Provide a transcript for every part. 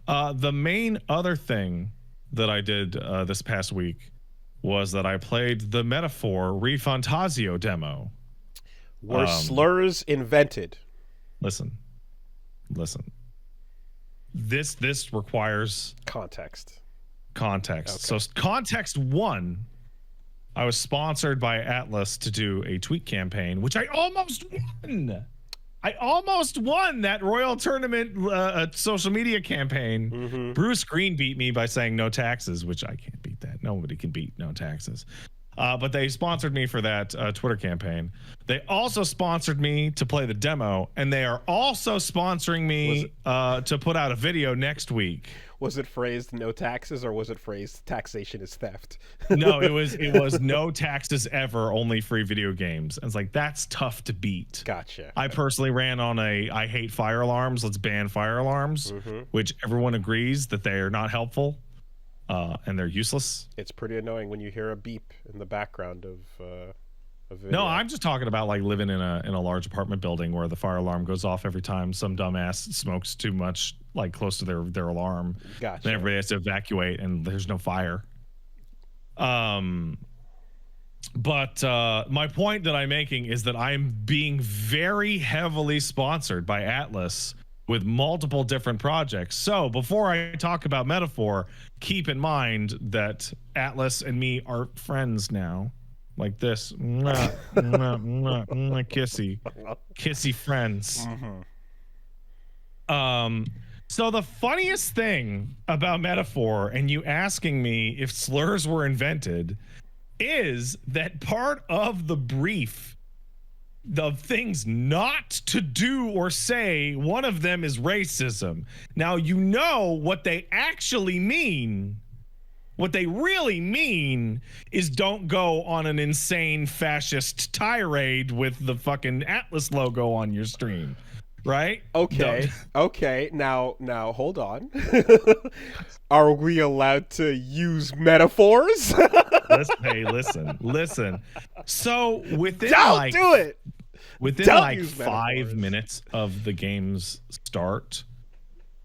The main other thing that I did this past week was that I played the Metaphor Refantasio demo. Were slurs invented? Listen. This requires Context. Okay. So context one, I was sponsored by Atlas to do a tweet campaign, which I almost won. I almost won that Royal Tournament social media campaign. Mm-hmm. Bruce Green beat me by saying no taxes, which I can't beat that. Nobody can beat no taxes. But they sponsored me for that Twitter campaign. They also sponsored me to play the demo, and they are also sponsoring me to put out a video next week. Was it phrased no taxes, or was it phrased taxation is theft? No, it was no taxes ever, only free video games. And it's like, that's tough to beat. Gotcha. I personally ran on I hate fire alarms. Let's ban fire alarms, which everyone agrees that they are not helpful. And they're useless. It's pretty annoying when you hear a beep in the background of a video. No, I'm just talking about like living in a large apartment building where the fire alarm goes off every time some dumbass smokes too much, like close to their alarm. Gotcha. And everybody has to evacuate, and there's no fire. But my point that I'm making is that I'm being very heavily sponsored by Atlas with multiple different projects. So before I talk about Metaphor, keep in mind that Atlas and me are friends now. Like this. Kissy friends. So the funniest thing about Metaphor, and you asking me if slurs were invented, is that part of the brief, the things not to do or say, one of them is racism. Now, you know what they actually mean. What they really mean is don't go on an insane fascist tirade with the fucking Atlas logo on your stream, right? Okay. Okay. Now hold on. Are we allowed to use metaphors? Listen. So within Don't do it. Within Don't like use 5 metaphors. minutes of the game's start,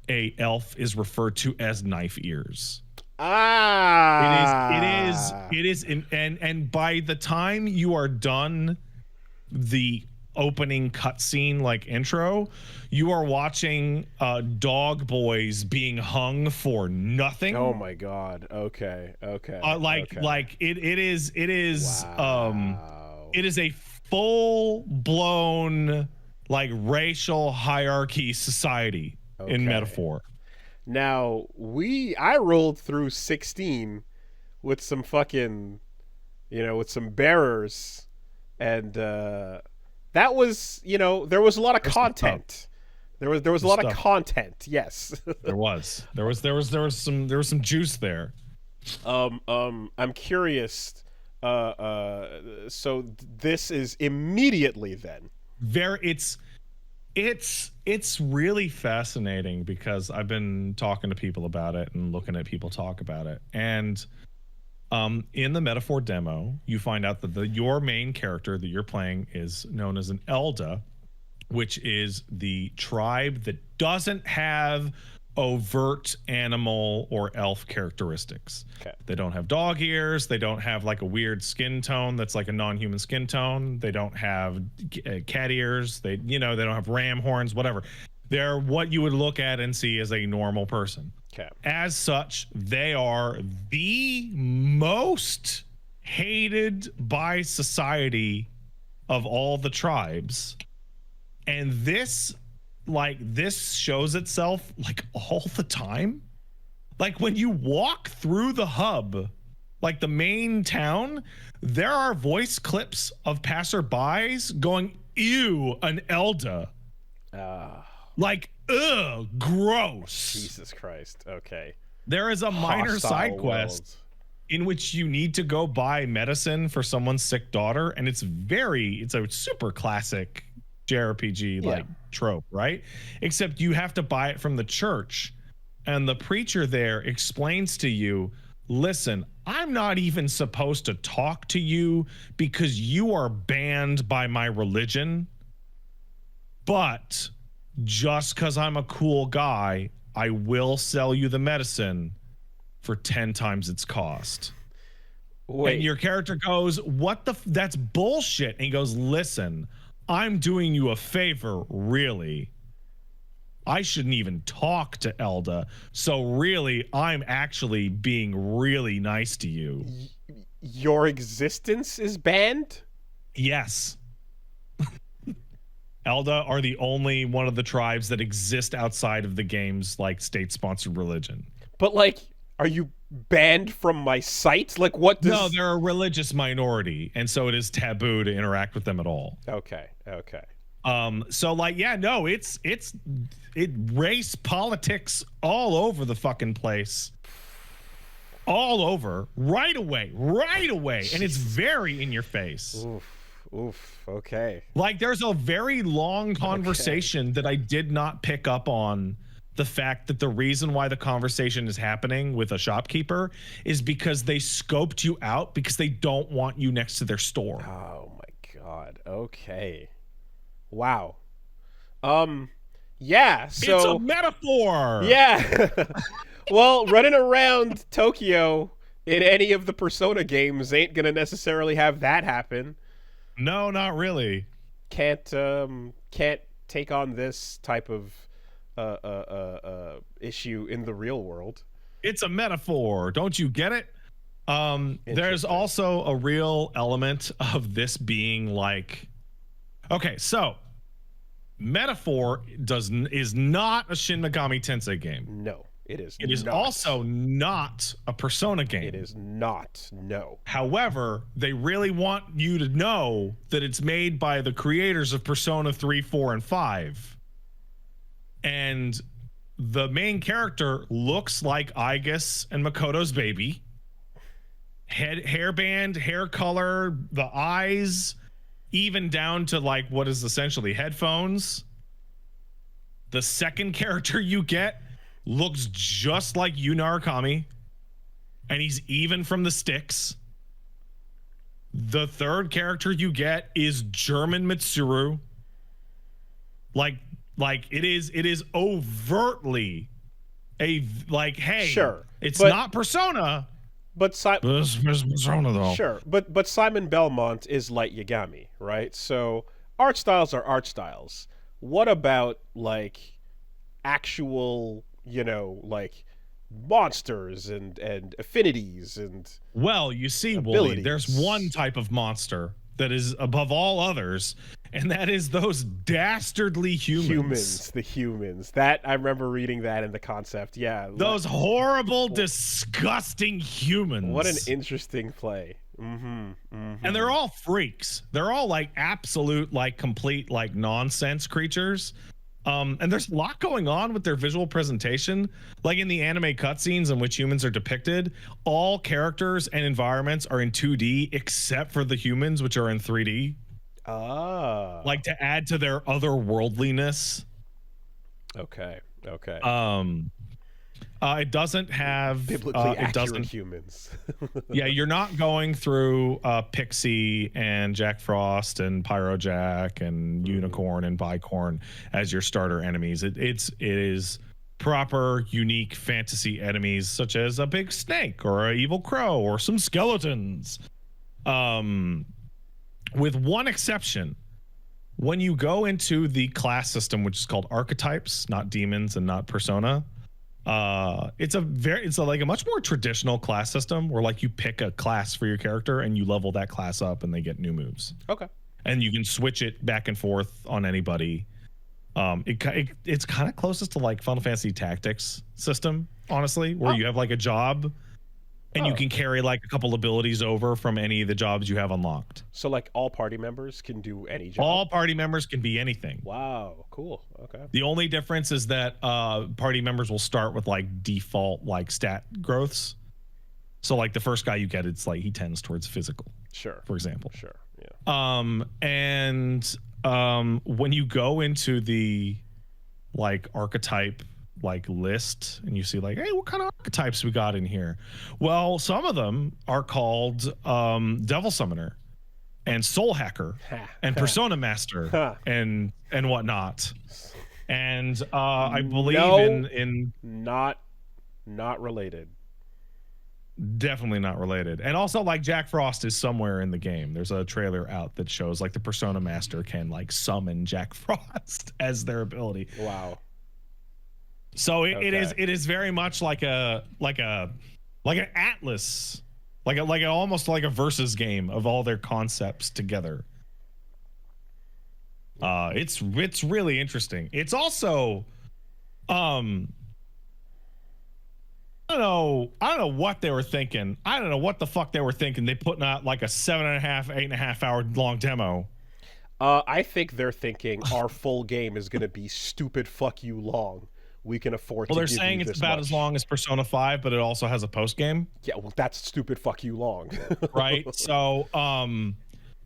a elf is referred to as knife ears. It is, and by the time you are done the opening cutscene like intro, you are watching dog boys being hung for nothing. Oh my god. Okay. Like it is Wow. it is a full blown like racial hierarchy society in Metaphor. Now, I rolled through 16 with some fucking, with some bearers, and that was, there was a lot of content. There was a lot of content. Yes. There was some juice there. I'm curious. So this is immediately then. It's really fascinating because I've been talking to people about it and looking at people talk about it. And in the Metaphor demo, you find out that your main character that you're playing is known as an Elda, which is the tribe that doesn't have overt animal or elf characteristics. Okay. They don't have dog ears. They don't have like a weird skin tone that's like a non-human skin tone. They don't have cat ears. They don't have ram horns, whatever. They're what you would look at and see as a normal person. Okay. As such, they are the most hated by society of all the tribes. And this shows itself like all the time. Like when you walk through the hub, like the main town, there are voice clips of passerbys going, "Ew, an Elda." Like, ugh, gross. Jesus Christ. Okay. There is a minor Hostile side quest world. in which you need to go buy medicine for someone's sick daughter, and it's a super classic JRPG like trope, right? Except you have to buy it from the church, and the preacher there explains to you, listen, I'm not even supposed to talk to you because you are banned by my religion, but just because I'm a cool guy, I will sell you the medicine for 10 times its cost. Wait. And your character goes, what the that's bullshit. And he goes, listen, I'm doing you a favor, really. I shouldn't even talk to Elda. So really, I'm actually being really nice to you. Your existence is banned? Yes. Elda are the only one of the tribes that exist outside of the game's like state-sponsored religion. But like, are you banned from my site? Like, what does... No, they're a religious minority, and so it is taboo to interact with them at all. Okay. So like, yeah, no, it race politics all over the fucking place. All over, right away, and it's very in your face. Oof, okay. Like, there's a very long conversation that I did not pick up on. The fact that the reason why the conversation is happening with a shopkeeper is because they scoped you out because they don't want you next to their store. Oh my god. Okay. Wow. Yeah, so... It's a metaphor! Yeah! Well, running around Tokyo in any of the Persona games ain't gonna necessarily have that happen. No, not really. Can't take on this type of issue in the real world. It's a metaphor. Don't you get it? There's also a real element of this being like, okay, so metaphor is not a Shin Megami Tensei game. No, it is. It is also not a Persona game. It is not. No. However, they really want you to know that it's made by the creators of Persona 3, 4, and 5. And the main character looks like Aigis and Makoto's baby. Hairband, hair color, the eyes, even down to like what is essentially headphones. The second character you get looks just like Yu Narukami, and he's even from the sticks. The third character you get is German Mitsuru. Like it is overtly a like, hey, sure, it's not Persona, but Persona though. Sure, but Simon Belmont is Light Yagami, right? So art styles are art styles. What about like actual, like monsters and affinities and... Well, you see, Woolie, there's one type of monster that is above all others, and that is those dastardly humans. The humans. That, I remember reading that in the concept. Yeah. Those horrible, disgusting humans. What an interesting play. And they're all freaks. They're all like absolute, like complete, like nonsense creatures. And there's a lot going on with their visual presentation. Like in the anime cutscenes in which humans are depicted, all characters and environments are in 2D except for the humans, which are in 3D. Ah. Like to add to their otherworldliness. Okay. It doesn't have biblically accurate humans. Yeah, you're not going through Pixie and Jack Frost and Pyro Jack and Unicorn and Bicorn as your starter enemies. It is proper, unique fantasy enemies such as a big snake or an evil crow or some skeletons. With one exception. When you go into the class system, which is called archetypes, not demons and not persona, it's like a much more traditional class system where like you pick a class for your character and you level that class up and they get new moves. Okay. And you can switch it back and forth on anybody. It's kind of closest to like Final Fantasy Tactics system, honestly, where you have like a job and you can carry like a couple abilities over from any of the jobs you have unlocked. So like all party members can do any job? All party members can be anything. Wow, cool. Okay. The only difference is that party members will start with like default like stat growths. So like the first guy you get, it's like he tends towards physical. Sure. For example. Sure. Yeah. When you go into the like archetype like list and you see like, hey, what kind of archetypes we got in here? Well, some of them are called Devil Summoner and Soul Hacker and Persona Master and whatnot. And I believe No. in Not related. definitely not related. And also, like, Jack Frost is somewhere in the game. There's a trailer out that shows like the Persona Master can like summon Jack Frost as their ability. Wow. So it Okay. is very much like an atlas, like almost like a versus game of all their concepts together. It's really interesting. It's also I don't know what they were thinking. I don't know what the fuck they were thinking. They putting out like a 8.5 hour long demo. I think they're thinking our full game is going to be stupid fuck you long. We can afford to Well, they're give you saying it's this about much. as long as Persona 5, but it also has a post game, Yeah, well, that's stupid fuck you long. right? So,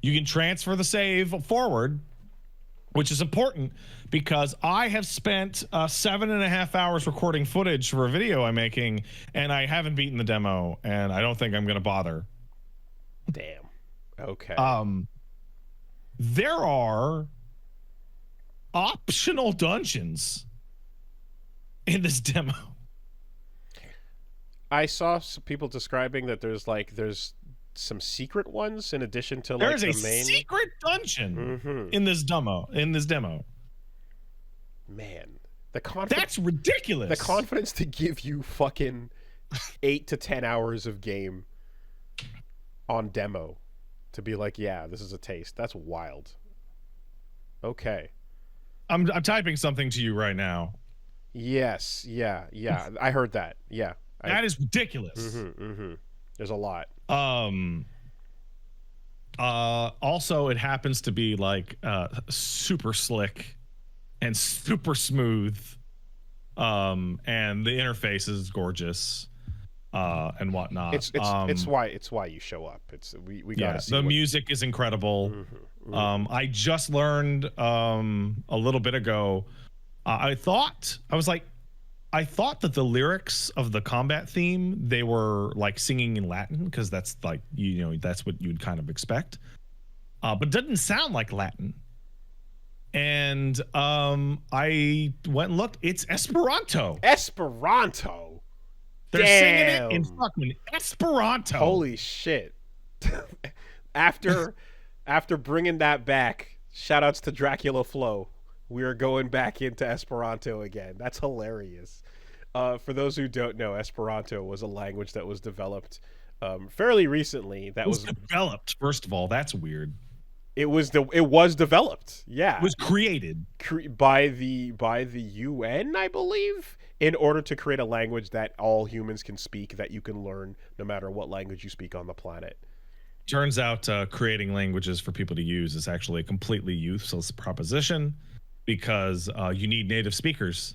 you can transfer the save forward, which is important because I have spent 7.5 hours recording footage for a video I'm making, and I haven't beaten the demo, and I don't think I'm going to bother. Damn. Okay. There are optional dungeons in this demo. I saw some people describing that there's some secret ones in addition to like There's the a main secret dungeon Mhm. in this demo. Man, the confidence. That's ridiculous. The confidence to give you fucking 8 to 10 hours of game on demo to be like, yeah, this is a taste. That's wild. Okay. I'm typing something to you right now. Yes. Yeah. I heard that. Yeah. That is ridiculous. There's a lot. Also, it happens to be like super slick and super smooth. And the interface is gorgeous. And whatnot. It's why you show up. We gotta see. The music is incredible. I just learned a little bit ago. I thought that the lyrics of the combat theme, they were like singing in Latin because that's like that's what you'd kind of expect. But it doesn't sound like Latin. And I went and looked. It's Esperanto. Esperanto. They're singing it in fucking Esperanto. Holy shit. After bringing that back, shout outs to Dracula Flow. We are going back into Esperanto again. That's hilarious. For those who don't know, Esperanto was a language that was developed fairly recently. That was developed. First of all, that's weird. It was developed. Yeah. It was created by the UN, I believe, in order to create a language that all humans can speak, that you can learn no matter what language you speak on the planet. Turns out creating languages for people to use is actually a completely useless proposition because you need native speakers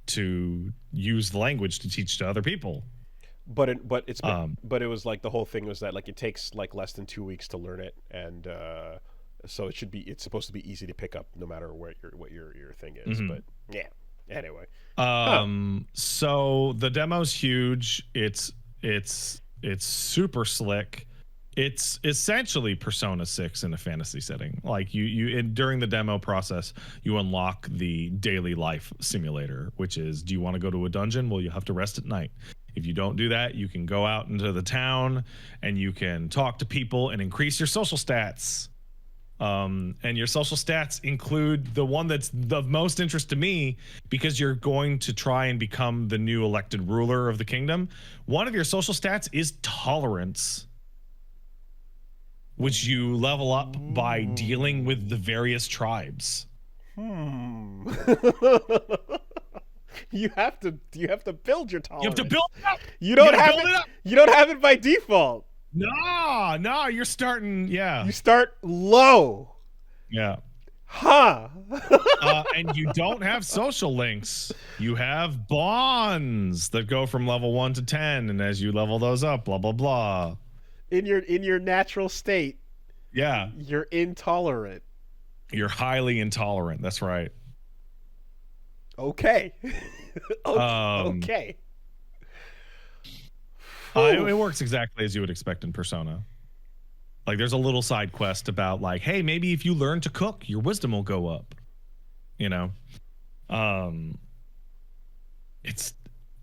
to use the language to teach to other people. But it was like the whole thing was that like it takes like less than 2 weeks to learn it, and so it's supposed to be easy to pick up no matter what your thing is. But yeah, anyway. So the demo's huge. It's super slick. It's essentially Persona 6 in a fantasy setting. Like during the demo process, you unlock the daily life simulator, which is, do you want to go to a dungeon? Well, you have to rest at night. If you don't do that, you can go out into the town and you can talk to people and increase your social stats. And your social stats include the one that's of most interest to me because you're going to try and become the new elected ruler of the kingdom. One of your social stats is tolerance, which you level up by dealing with the various tribes. You have to build your tolerance. You have to build it up. You don't have it by default. No, you're starting. Yeah. You start low. Yeah. Huh. And you don't have social links. You have bonds that go from level 1 to 10, and as you level those up, blah blah blah. In your natural state, yeah, you're intolerant. You're highly intolerant. That's right. Okay. Okay. It works exactly as you would expect in Persona. Like, there's a little side quest about like, hey, maybe if you learn to cook, your wisdom will go up. Um, it's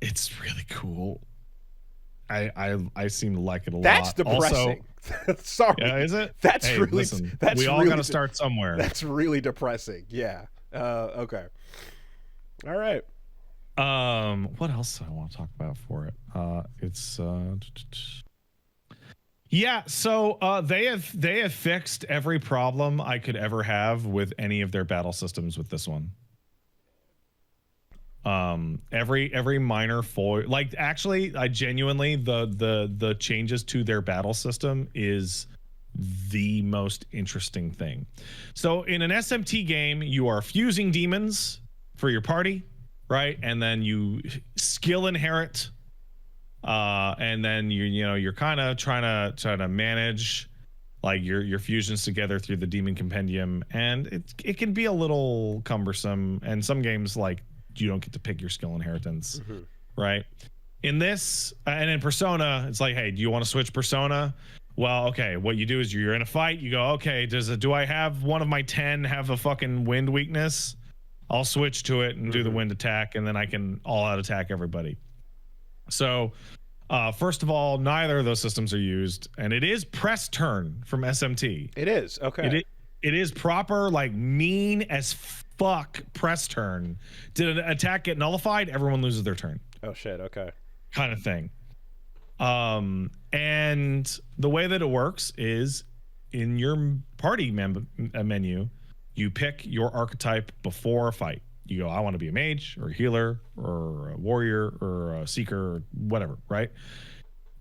it's really cool. I seem to like it a That's lot. Also, depressing. Sorry. yeah, is it? That's Hey, really listen, that's we all really got to start somewhere. That's really depressing. Yeah. Okay. All right. What else do I want to talk about for it? It's yeah. So they have fixed every problem I could ever have with any of their battle systems with this one. Every minor foil, like actually, I genuinely the changes to their battle system is the most interesting thing. So in an SMT game, you are fusing demons for your party, right? And then you skill inherit, and then you're kind of trying to manage like your fusions together through the demon compendium, and it can be a little cumbersome. And some games like you don't get to pick your skill inheritance, right? In this and in Persona, it's like, hey, do you want to switch Persona? Well, okay. What you do is you're in a fight. You go, okay. Do I have one of my 10 have a fucking wind weakness? I'll switch to it and do the wind attack, and then I can all out attack everybody. So, first of all, neither of those systems are used, and it is press turn from SMT. It is. Okay. It is proper, like mean as fuck press turn. Did an attack get nullified? Everyone loses their turn. Oh shit. Okay. Kind of thing. And the way that it works is in your party menu, you pick your archetype before a fight. You go, I want to be a mage or a healer or a warrior or a seeker or whatever, right?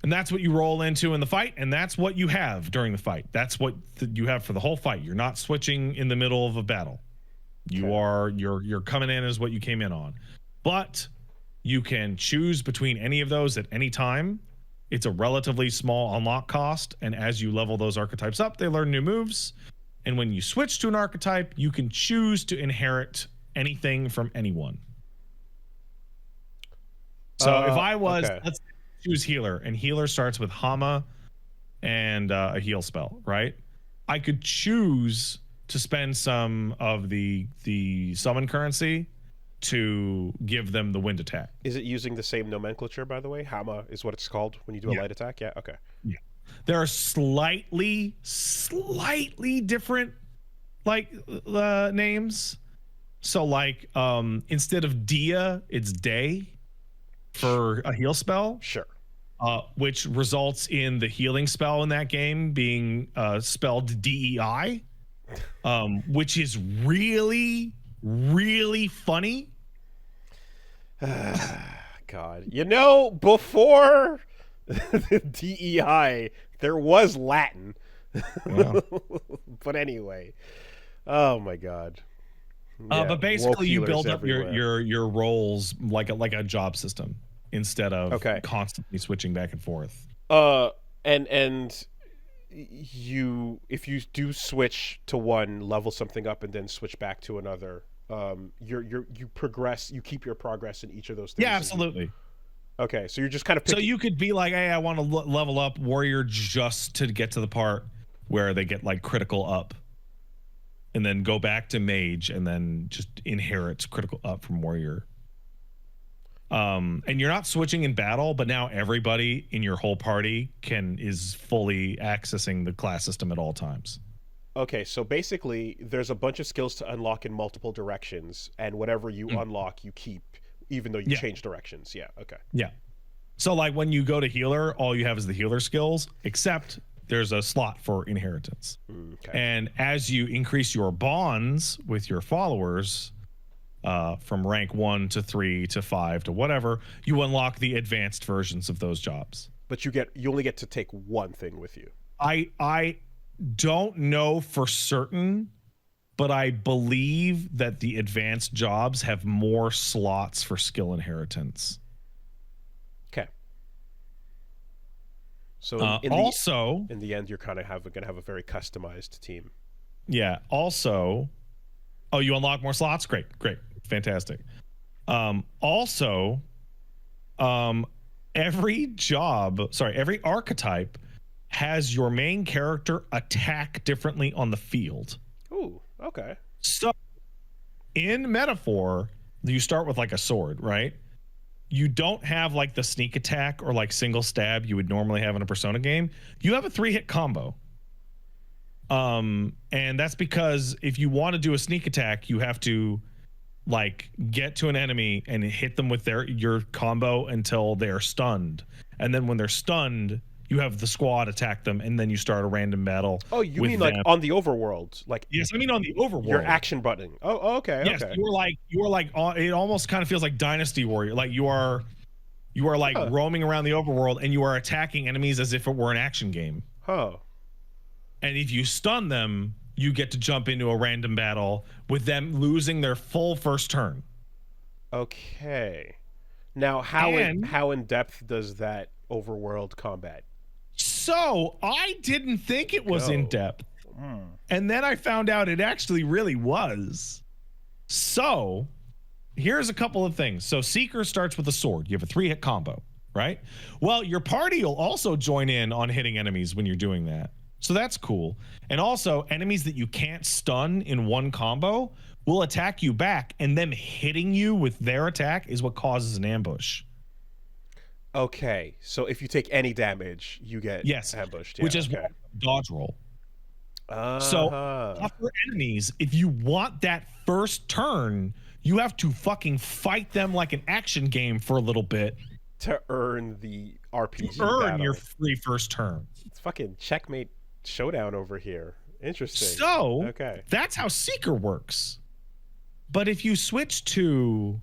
And that's what you roll into in the fight, and that's what you have during the fight. That's what you have for the whole fight. You're not switching in the middle of a battle. You're coming in as what you came in on. But you can choose between any of those at any time. It's a relatively small unlock cost, and as you level those archetypes up, they learn new moves. And when you switch to an archetype, you can choose to inherit anything from anyone. So if I was, let's choose healer, and healer starts with Hama and a heal spell, right? I could choose to spend some of the summon currency to give them the wind attack. Is it using the same nomenclature, by the way? Hama is what it's called when you do a light attack? Yeah, okay. Yeah. There are slightly different like names. So like instead of Dia, it's Day for a heal spell. Sure. Which results in the healing spell in that game being spelled DEI, which is really, really funny. God. You know, before the DEI, there was Latin. Wow. But anyway. Oh my God. Yeah, but basically you build up everywhere. your roles like a job system instead of Okay. constantly switching back and forth. And you, if you do switch to one, level something up and then switch back to another, you progress, you keep your progress in each of those things. Yeah, absolutely. Okay, so you're just kind of So you could be like, hey, I want to level up warrior just to get to the part where they get like critical up, and then go back to mage and then just inherit critical up from warrior. And you're not switching in battle, but now everybody in your whole party is fully accessing the class system at all times. Okay, so basically there's a bunch of skills to unlock in multiple directions, and whatever you unlock you keep, even though you change directions. Yeah, okay. Yeah. So like when you go to healer, all you have is the healer skills, except there's a slot for inheritance. Okay. And as you increase your bonds with your followers, from rank 1 to 3 to 5 to whatever, you unlock the advanced versions of those jobs. But you only get to take one thing with you. I don't know for certain, but I believe that the advanced jobs have more slots for skill inheritance. Okay. So in the end, you're kind of going to have a very customized team. Yeah. Also, oh, you unlock more slots? Great. Fantastic. Every archetype has your main character attack differently on the field. Ooh, okay. So in Metaphor, you start with like a sword, right? You don't have like the sneak attack or like single stab you would normally have in a Persona game. You have a 3-hit combo. And that's because if you want to do a sneak attack, you have to like get to an enemy and hit them with your combo until they're stunned. And then when they're stunned, you have the squad attack them, and then you start a random battle. Oh, you with mean them. like on the overworld, like Yes, I mean on the overworld. your action button. Oh, okay, yes, okay. you were like it almost kind of feels like Dynasty Warrior. Like you are like roaming around the overworld and you are attacking enemies as if it were an action game. Huh. And if you stun them, you get to jump into a random battle with them losing their full first turn. Okay. Now, how in depth does that overworld combat? So I didn't think it was in depth, and then I found out it actually really was. So here's a couple of things. So Seeker starts with a sword. You have a 3-hit combo, right? Well, your party will also join in on hitting enemies when you're doing that. So that's cool. And also, enemies that you can't stun in one combo will attack you back, and them hitting you with their attack is what causes an ambush. Okay, so if you take any damage, you get ambushed. Yeah, which is why dodge roll. So tougher enemies, if you want that first turn, you have to fucking fight them like an action game for a little bit to earn the RPG. To earn battle. your free first turn. It's fucking checkmate showdown over here. Interesting. So that's how Seeker works. But if you switch to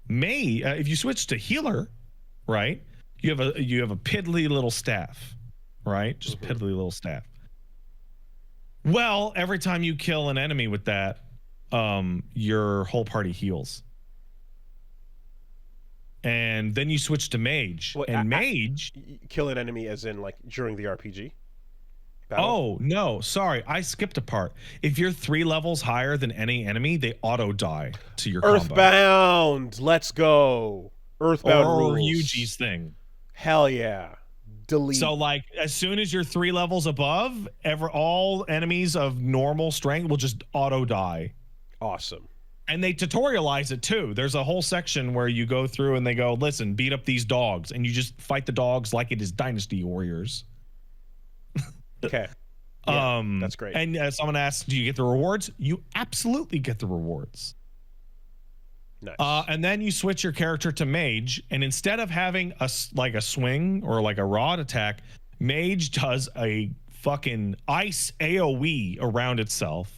if you switch to healer, right? You have a piddly little staff, right? Just piddly little staff. Well, every time you kill an enemy with that, your whole party heals. And then you switch to mage. Mage kill an enemy as in like during the RPG battle? Oh, no, sorry. I skipped a part. If you're 3 levels higher than any enemy, they auto die to your Earthbound. combo. Let's go. Earthbound or rules. Yuji's thing. Hell yeah. Delete. So like as soon as you're 3 levels above, all enemies of normal strength will just auto die. Awesome. And they tutorialize it too. There's a whole section where you go through and they go, listen, beat up these dogs, and you just fight the dogs like it is Dynasty Warriors. Okay. Yeah, that's great. And someone asks, do you get the rewards? You absolutely get the rewards. Nice. And then you switch your character to mage, and instead of having a swing or like a rod attack, mage does a fucking ice AoE around itself.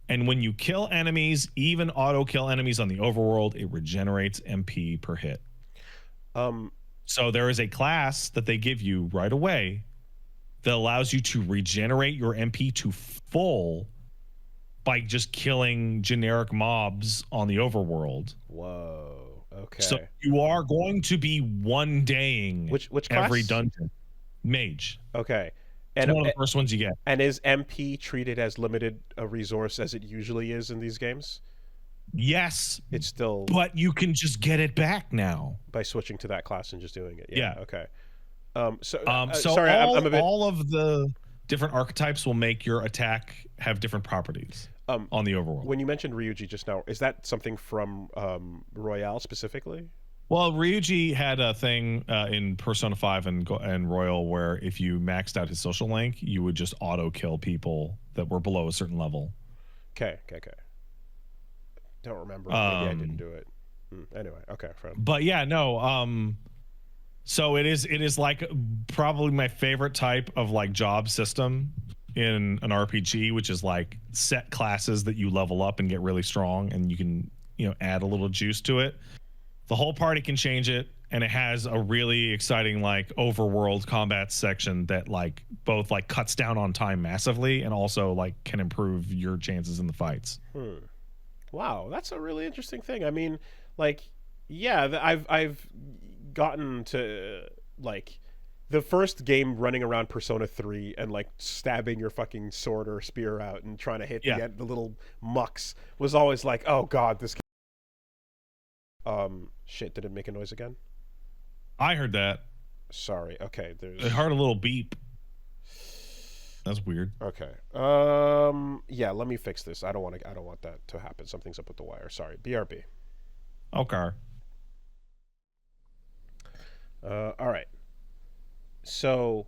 And when you kill enemies, even auto kill enemies on the overworld, it regenerates MP per hit. So there is a class that they give you right away that allows you to regenerate your MP to full by just killing generic mobs on the overworld. Whoa. Okay. So you are going to be one-daying which every class? Dungeon. Mage. Okay. And it's one of the first ones you get. And is MP treated as limited a resource as it usually is in these games? Yes. It's still... But you can just get it back now. By switching to that class and just doing it. Yeah. Okay. Sorry, I'm a bit... all of the different archetypes will make your attack have different properties on the overworld. When you mentioned Ryuji just now, is that something from Royale specifically? Well, Ryuji had a thing in Persona 5 and Royal where if you maxed out his social link, you would just auto kill people that were below a certain level. Okay. Don't remember. Maybe I didn't do it. Anyway, okay. Fine. But yeah, no. So it is like probably my favorite type of like job system in an RPG, which is like set classes that you level up and get really strong, and you can add a little juice to it. The whole party can change it, and it has a really exciting like overworld combat section that like both like cuts down on time massively and also like can improve your chances in the fights. Wow, that's a really interesting thing. I mean, like, yeah, I've gotten to like the first game running around Persona 3 and like stabbing your fucking sword or spear out and trying to hit the little mucks was always like, oh god, this shit, did it make a noise again? I heard that. Sorry. Okay, I heard a little beep. That's weird. Okay. Yeah, let me fix this. I don't want that to happen. Something's up with the wire. Sorry. BRB. Okay. All right. So,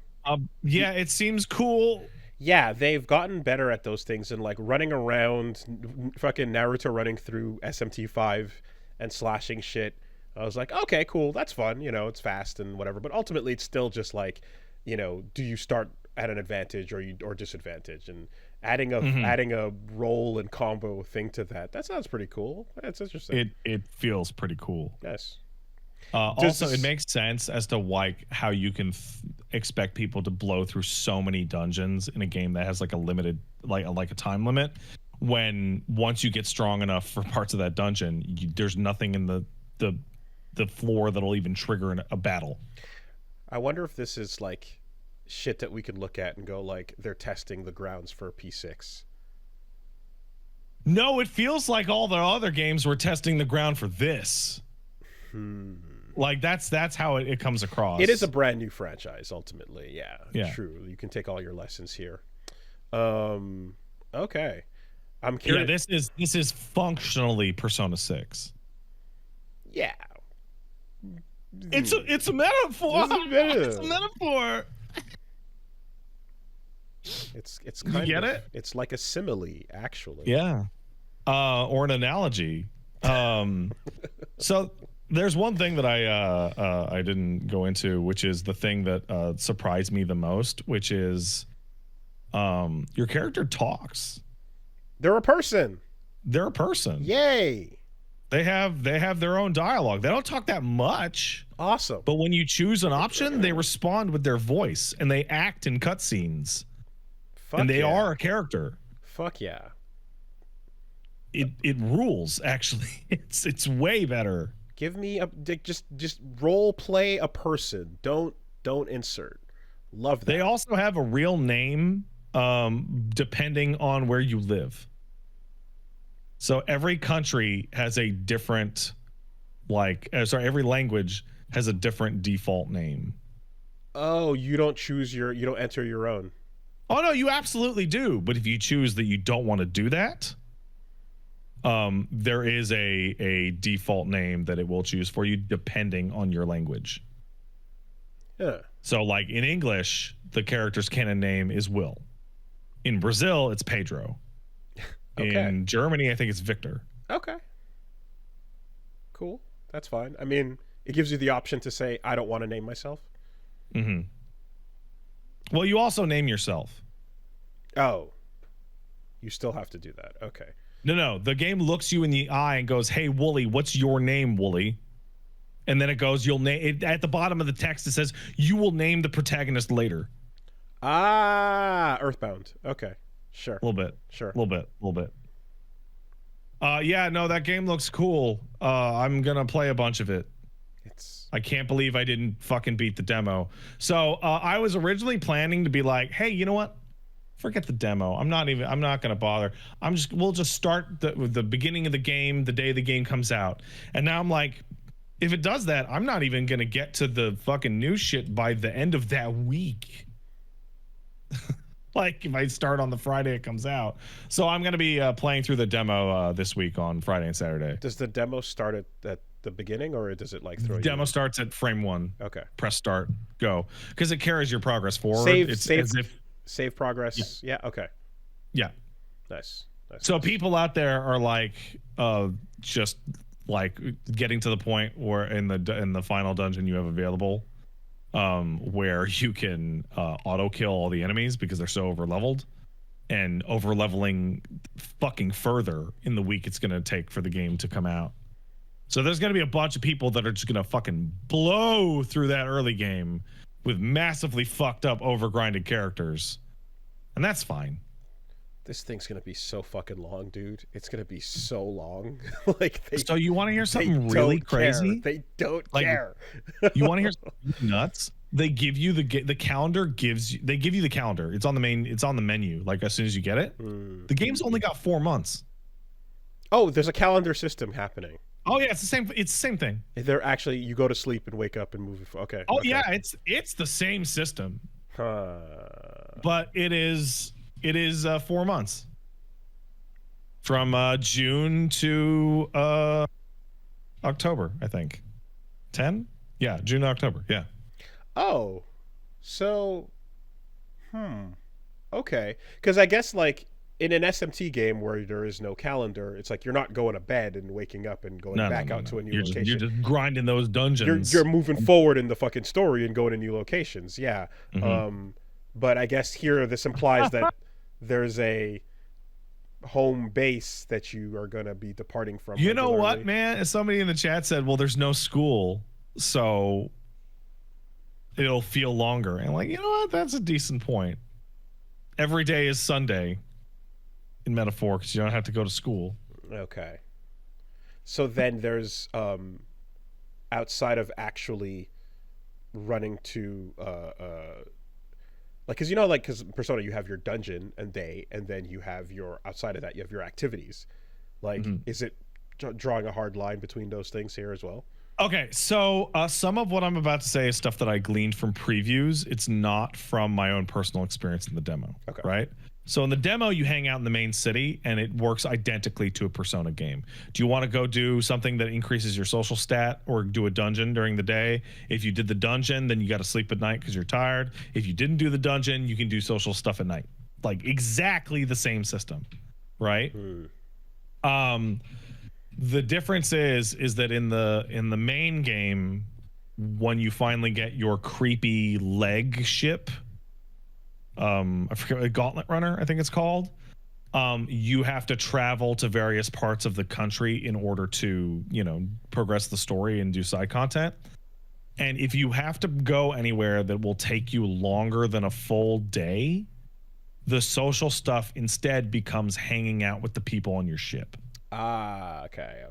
Yeah, it seems cool. yeah, they've gotten better at those things and like running around, fucking Naruto running through SMT5 and slashing shit. I was like, okay, cool, that's fun. You know, it's fast and whatever. But ultimately, it's still just like, you know, do you start at an advantage or disadvantage? And adding a roll and combo thing to that sounds pretty cool. That's interesting. It feels pretty cool. Yes. Also, it makes sense as to like how you can expect people to blow through so many dungeons in a game that has like a limited like a time limit. When once you get strong enough for parts of that dungeon, there's nothing in the floor that'll even trigger a battle. I wonder if this is like shit that we could look at and go like they're testing the grounds for P6. No, it feels like all the other games were testing the ground for this. Like that's how it comes across. It is a brand new franchise, ultimately. Yeah, Yeah. true. You can take all your lessons here. Okay. I'm curious. Yeah, this is functionally Persona 6. Yeah. It's a metaphor. It's a metaphor. It's kind you get of it? It's like a simile, actually. Yeah. Or an analogy. So there's one thing that I didn't go into, which is the thing that surprised me the most, which is your character talks. They're a person. They're a person. Yay. They have their own dialogue. They don't talk that much. Awesome. But when you choose an option, they respond with their voice and they act in cutscenes. And they are a character. Fuck yeah. It rules, actually. It's way better. Give me just role play a person. Don't insert. Love that. They also have a real name depending on where you live. So every country has a different every language has a different default name. Oh, you don't enter your own. Oh no, you absolutely do. But if you choose that you don't want to do that, there is a default name that it will choose for you depending on your language. Yeah. So like in English, the character's canon name is Will. In Brazil, it's Pedro. Okay. In Germany, I think it's Victor. Okay. Cool. That's fine. I mean, it gives you the option to say, I don't want to name myself. Mm-hmm. Well, you also name yourself. Oh. You still have to do that. Okay. No. The game looks you in the eye and goes, "Hey, Woolie, what's your name, Woolie?" And then it goes, "You'll name it." At the bottom of the text, it says, "You will name the protagonist later." Ah, Earthbound. Okay. Sure. A little bit. Sure. A little bit. Yeah, no, that game looks cool. I'm going to play a bunch of it. I can't believe I didn't fucking beat the demo. So I was originally planning to be like, hey, you know what? Forget the demo. I'm not going to bother. We'll just start the beginning of the game the day the game comes out. And now I'm like, if it does that, I'm not even going to get to the fucking new shit by the end of that week. Like if I start on the Friday it comes out. So I'm going to be playing through the demo this week on Friday and Saturday. Does the demo start at the beginning or does it like throw you? Demo starts at frame 1. Okay. Press start, go. Because it carries your progress forward. Save progress. Yeah. Okay. Yeah. Nice. So people out there are like just like getting to the point where in the final dungeon you have available where you can auto kill all the enemies because they're so over leveled, and over leveling fucking further in the week it's going to take for the game to come out. So there's going to be a bunch of people that are just going to fucking blow through that early game with massively fucked up overgrinded characters, and that's fine. This thing's gonna be so fucking long, dude. It's gonna be so long. So you want to hear something really crazy? They don't care. You want to hear something nuts? They give you the calendar. They give you the calendar. It's on the menu. Like as soon as you get it, the game's only got 4 months. Oh, there's a calendar system happening. Oh yeah, it's the same. It's the same thing. They're actually you go to sleep and wake up and move. Okay. Oh okay. yeah, it's the same system. but it is 4 months from June to October, I think. 10? Yeah, June to October. Yeah. Oh, so, okay. Because I guess like in an SMT game where there is no calendar, it's like you're not going to bed and waking up and going back out to a new location. You're just grinding those dungeons. You're moving forward in the fucking story and going to new locations. Yeah. Mm-hmm. But I guess here this implies that there's a home base that you are going to be departing from. You know regularly. what, man? Somebody in the chat said, "Well, there's no school, so it'll feel longer." And like, you know what? That's a decent point. Every day is Sunday in metaphor because you don't have to go to school. Okay. So then there's outside of actually running to like, because you know, like, because Persona, you have your dungeon and day, and then you have your, outside of that, you have your activities. Like, is it drawing a hard line between those things here as well? Okay, so some of what I'm about to say is stuff that I gleaned from previews. It's not from my own personal experience in the demo. Okay. Right? So in the demo, you hang out in the main city, and it works identically to a Persona game. Do you want to go do something that increases your social stat or do a dungeon during the day? If you did the dungeon, then you got to sleep at night because you're tired. If you didn't do the dungeon, you can do social stuff at night. Like exactly the same system, right? The difference is that in the main game, when you finally get your creepy leg ship, I forget, Gauntlet Runner, I think it's called. You have to travel to various parts of the country in order to, progress the story and do side content. And if you have to go anywhere that will take you longer than a full day, the social stuff instead becomes hanging out with the people on your ship. Ah, okay.